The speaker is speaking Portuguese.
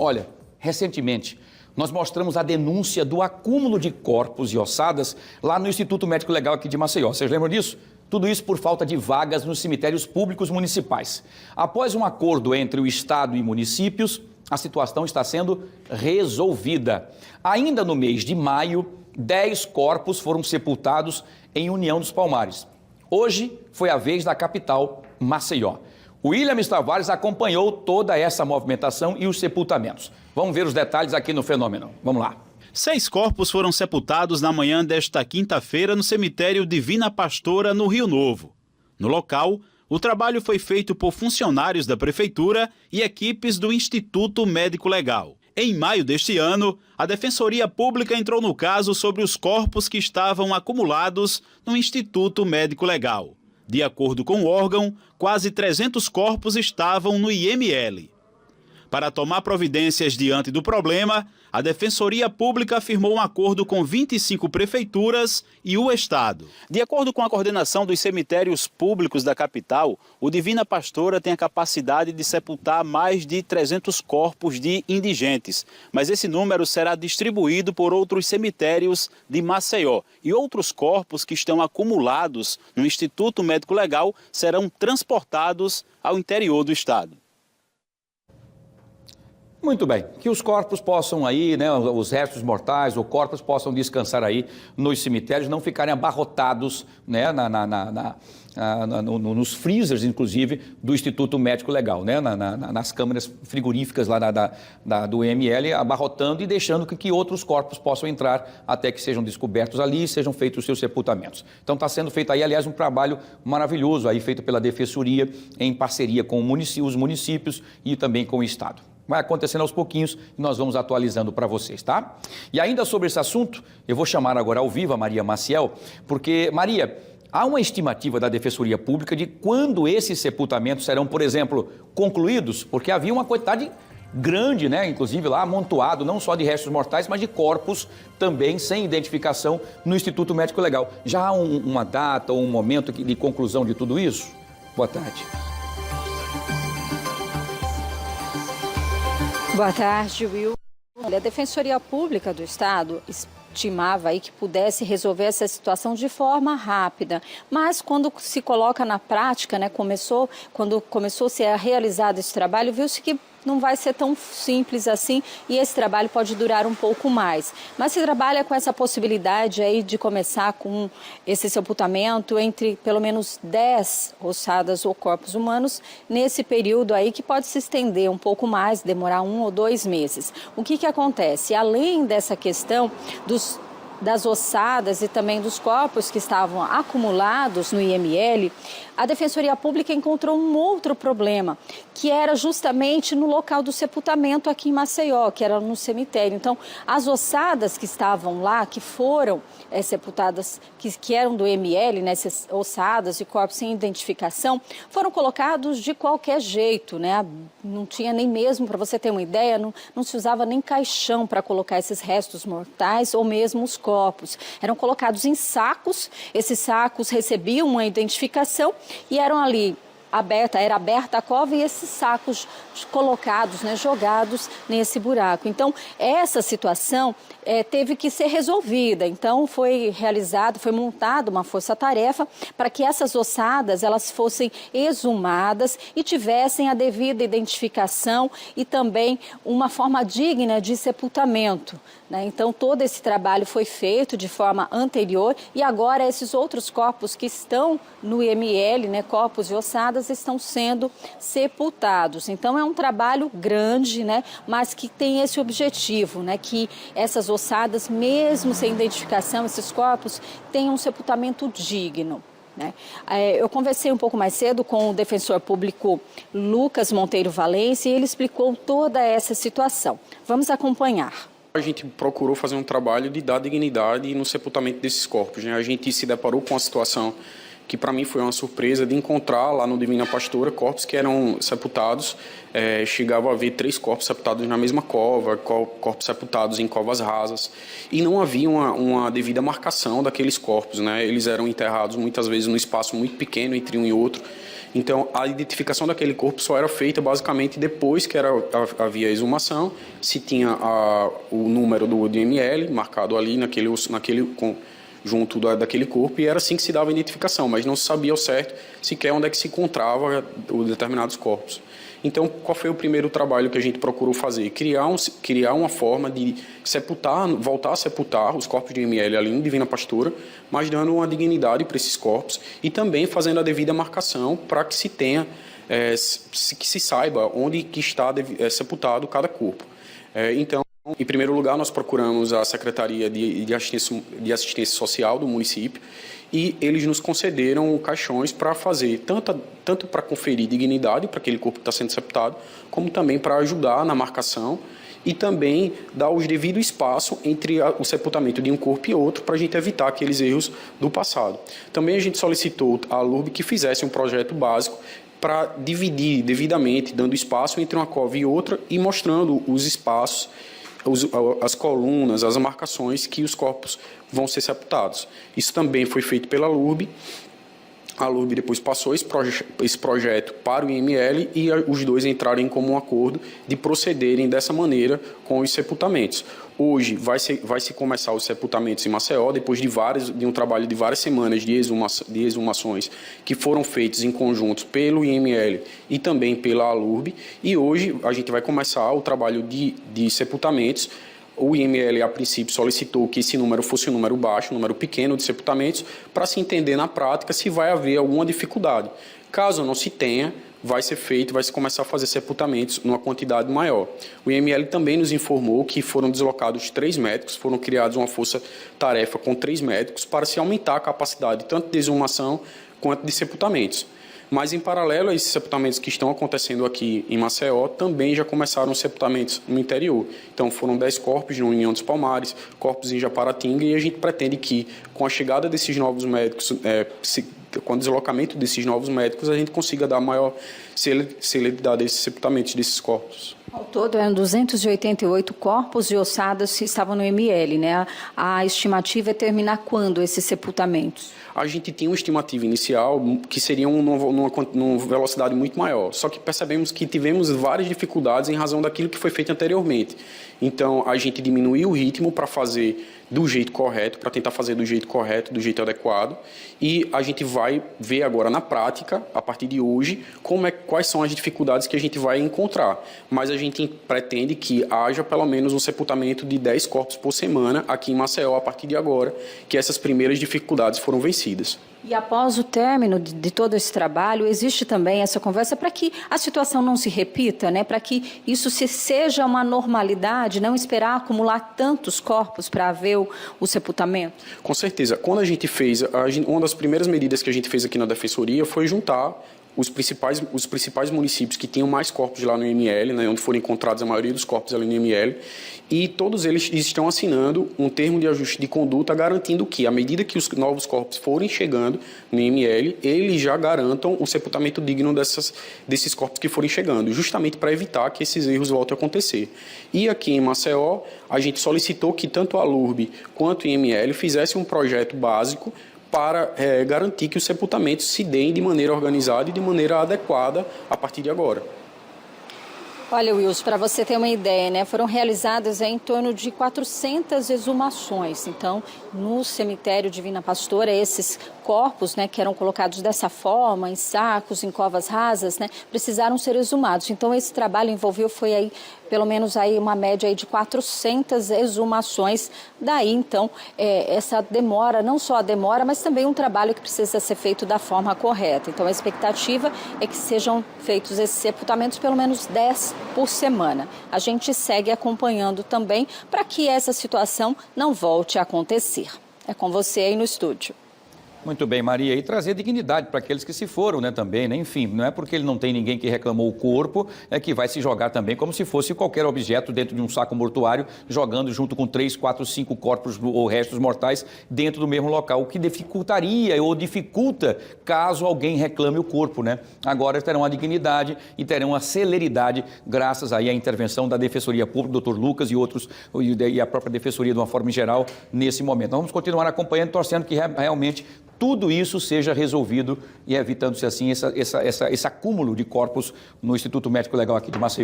Olha, recentemente nós mostramos a denúncia do acúmulo de corpos e ossadas lá no Instituto Médico Legal aqui de Maceió. Vocês lembram disso? Tudo isso por falta de vagas nos cemitérios públicos municipais. Após um acordo entre o Estado e municípios, a situação está sendo resolvida. Ainda no mês de maio, 10 corpos foram sepultados em União dos Palmares. Hoje foi a vez da capital, Maceió. O William Tavares acompanhou toda essa movimentação e os sepultamentos. Vamos ver os detalhes aqui no Fenômeno. Vamos lá. 6 corpos foram sepultados na manhã desta quinta-feira no cemitério Divina Pastora, no Rio Novo. No local, o trabalho foi feito por funcionários da Prefeitura e equipes do Instituto Médico Legal. Em maio deste ano, a Defensoria Pública entrou no caso sobre os corpos que estavam acumulados no Instituto Médico Legal. De acordo com o órgão, quase 300 corpos estavam no IML. Para tomar providências diante do problema, a Defensoria Pública firmou um acordo com 25 prefeituras e o Estado. De acordo com a coordenação dos cemitérios públicos da capital, o Divina Pastora tem a capacidade de sepultar mais de 300 corpos de indigentes, mas esse número será distribuído por outros cemitérios de Maceió e outros corpos que estão acumulados no Instituto Médico Legal serão transportados ao interior do Estado. Muito bem, que os corpos possam aí, né, os restos mortais ou corpos possam descansar aí nos cemitérios, não ficarem abarrotados, né, nos freezers, inclusive, do Instituto Médico Legal, né, nas câmaras frigoríficas lá do IML, abarrotando e deixando que outros corpos possam entrar até que sejam descobertos ali e sejam feitos os seus sepultamentos. Então está sendo feito aí, aliás, um trabalho maravilhoso aí feito pela Defensoria em parceria com os municípios e também com o Estado. Vai acontecendo aos pouquinhos e nós vamos atualizando para vocês, tá? E ainda sobre esse assunto, eu vou chamar agora ao vivo a Maria Maciel, porque, Maria, há uma estimativa da Defensoria Pública de quando esses sepultamentos serão, por exemplo, concluídos? Porque havia uma quantidade grande, né, inclusive lá amontoado, não só de restos mortais, mas de corpos também sem identificação no Instituto Médico Legal. Já há uma data ou um momento de conclusão de tudo isso? Boa tarde. Boa tarde, Will. A Defensoria Pública do Estado estimava aí que pudesse resolver essa situação de forma rápida, mas quando se coloca na prática, né, quando começou a ser realizado esse trabalho, viu-se que não vai ser tão simples assim e esse trabalho pode durar um pouco mais. Mas se trabalha com essa possibilidade aí de começar com esse sepultamento entre pelo menos 10 ossadas ou corpos humanos nesse período aí que pode se estender um pouco mais, demorar 1 ou 2 meses. O que acontece? Além dessa questão das ossadas e também dos corpos que estavam acumulados no IML, a Defensoria Pública encontrou um outro problema, que era justamente no local do sepultamento aqui em Maceió, que era no cemitério. Então, as ossadas que estavam lá, que foram sepultadas, que eram do IML, né, essas ossadas e corpos sem identificação, foram colocados de qualquer jeito, né? Não tinha nem mesmo, para você ter uma ideia, não se usava nem caixão para colocar esses restos mortais ou mesmo os corpos. Eram colocados em sacos, esses sacos recebiam uma identificação e eram ali era aberta a cova e esses sacos colocados, né, jogados nesse buraco. Então, essa situação teve que ser resolvida. Então, foi montada uma força-tarefa para que essas ossadas elas fossem exumadas e tivessem a devida identificação e também uma forma digna de sepultamento, né? Então, todo esse trabalho foi feito de forma anterior e agora esses outros corpos que estão no IML, né, corpos e ossadas, estão sendo sepultados. Então, é um trabalho grande, né, mas que tem esse objetivo, né, que essas ossadas, mesmo sem identificação, esses corpos, tenham um sepultamento digno, né? Eu conversei um pouco mais cedo com o defensor público Lucas Monteiro Valência e ele explicou toda essa situação. Vamos acompanhar. A gente procurou fazer um trabalho de dar dignidade no sepultamento desses corpos, né? A gente se deparou com uma situação que para mim foi uma surpresa de encontrar lá no Divina Pastora corpos que eram sepultados, chegava a haver 3 corpos sepultados na mesma cova, corpos sepultados em covas rasas, e não havia uma devida marcação daqueles corpos, né? Eles eram enterrados muitas vezes num espaço muito pequeno entre um e outro, Então, a identificação daquele corpo só era feita basicamente depois que havia a exumação, se tinha o número do IML marcado ali junto daquele corpo, e era assim que se dava a identificação, mas não se sabia ao certo sequer onde é que se encontrava os determinados corpos. Então, qual foi o primeiro trabalho que a gente procurou fazer? Criar uma forma de voltar a sepultar os corpos de IML ali em Divina Pastora, mas dando uma dignidade para esses corpos e também fazendo a devida marcação para que se tenha, que se saiba onde que está sepultado cada corpo. Então, em primeiro lugar, nós procuramos a Secretaria de Assistência Social do município e eles nos concederam caixões para fazer, tanto para conferir dignidade para aquele corpo que está sendo sepultado, como também para ajudar na marcação e também dar o devido espaço entre o sepultamento de um corpo e outro para a gente evitar aqueles erros do passado. Também a gente solicitou à LURB que fizesse um projeto básico para dividir devidamente, dando espaço entre uma cova e outra e mostrando os espaços, as colunas, as marcações que os corpos vão ser sepultados. Isso também foi feito pela LURB. A LURB depois passou esse projeto para o IML e os dois entraram em comum acordo de procederem dessa maneira com os sepultamentos. Hoje vai se começar os sepultamentos em Maceió, depois de um trabalho de várias semanas de exumações que foram feitos em conjunto pelo IML e também pela LURB. E hoje a gente vai começar o trabalho de sepultamentos. O IML, a princípio, solicitou que esse número fosse um número baixo, um número pequeno de sepultamentos, para se entender na prática se vai haver alguma dificuldade. Caso não se tenha, vai se começar a fazer sepultamentos numa quantidade maior. O IML também nos informou que foram deslocados 3 médicos, foram criados uma força-tarefa com 3 médicos para se aumentar a capacidade tanto de exumação quanto de sepultamentos. Mas, em paralelo a esses sepultamentos que estão acontecendo aqui em Maceió, também já começaram os sepultamentos no interior. Então, foram 10 corpos no União dos Palmares, corpos em Japaratinga, e a gente pretende que, com a chegada desses novos médicos, com o deslocamento desses novos médicos, a gente consiga dar maior celeridade a esses sepultamentos desses corpos. Ao todo, eram 288 corpos e ossadas que estavam no IML, né? A estimativa é terminar quando esses sepultamentos? A gente tinha uma estimativa inicial que seria numa velocidade muito maior, só que percebemos que tivemos várias dificuldades em razão daquilo que foi feito anteriormente. Então, a gente diminuiu o ritmo para fazer do jeito correto, para tentar fazer do jeito correto, do jeito adequado, e a gente vai ver agora na prática, a partir de hoje, quais são as dificuldades que a gente vai encontrar. Mas a gente pretende que haja pelo menos um sepultamento de 10 corpos por semana aqui em Maceió, a partir de agora, que essas primeiras dificuldades foram vencidas. E após o término de todo esse trabalho, existe também essa conversa para que a situação não se repita, né? Para que isso seja uma normalidade, não esperar acumular tantos corpos para haver o sepultamento? Com certeza. Quando a gente fez, uma das primeiras medidas que a gente fez aqui na Defensoria foi juntar os principais municípios que tinham mais corpos lá no IML, né, onde foram encontrados a maioria dos corpos ali no IML, e todos eles estão assinando um termo de ajuste de conduta garantindo que, à medida que os novos corpos forem chegando no IML, eles já garantam o sepultamento digno desses corpos que forem chegando, justamente para evitar que esses erros voltem a acontecer. E aqui em Maceió, a gente solicitou que tanto a LURB quanto o IML fizessem um projeto básico para garantir que os sepultamentos se deem de maneira organizada e de maneira adequada a partir de agora. Olha, Wilson, para você ter uma ideia, né, foram realizadas em torno de 400 exumações. Então, no cemitério Divina Pastora, esses corpos, né, que eram colocados dessa forma, em sacos, em covas rasas, né, precisaram ser exumados. Então, esse trabalho envolveu, foi aí, pelo menos aí uma média aí de 400 exumações. Daí, então, essa demora, não só a demora, mas também um trabalho que precisa ser feito da forma correta. Então, a expectativa é que sejam feitos esses sepultamentos pelo menos 10 por semana. A gente segue acompanhando também para que essa situação não volte a acontecer. É com você aí no estúdio. Muito bem, Maria, e trazer dignidade para aqueles que se foram, né, também, né? Enfim, não é porque ele não tem ninguém que reclamou o corpo, que vai se jogar também como se fosse qualquer objeto dentro de um saco mortuário, jogando junto com 3, 4, 5 corpos ou restos mortais dentro do mesmo local, o que dificultaria ou dificulta caso alguém reclame o corpo, né? Agora terão a dignidade e terão a celeridade graças aí à intervenção da Defensoria Pública, Dr. Lucas e outros, e a própria Defensoria de uma forma geral, nesse momento. Nós vamos continuar acompanhando, torcendo que realmente tudo isso seja resolvido e evitando-se assim esse acúmulo de corpos no Instituto Médico Legal aqui de Maceió.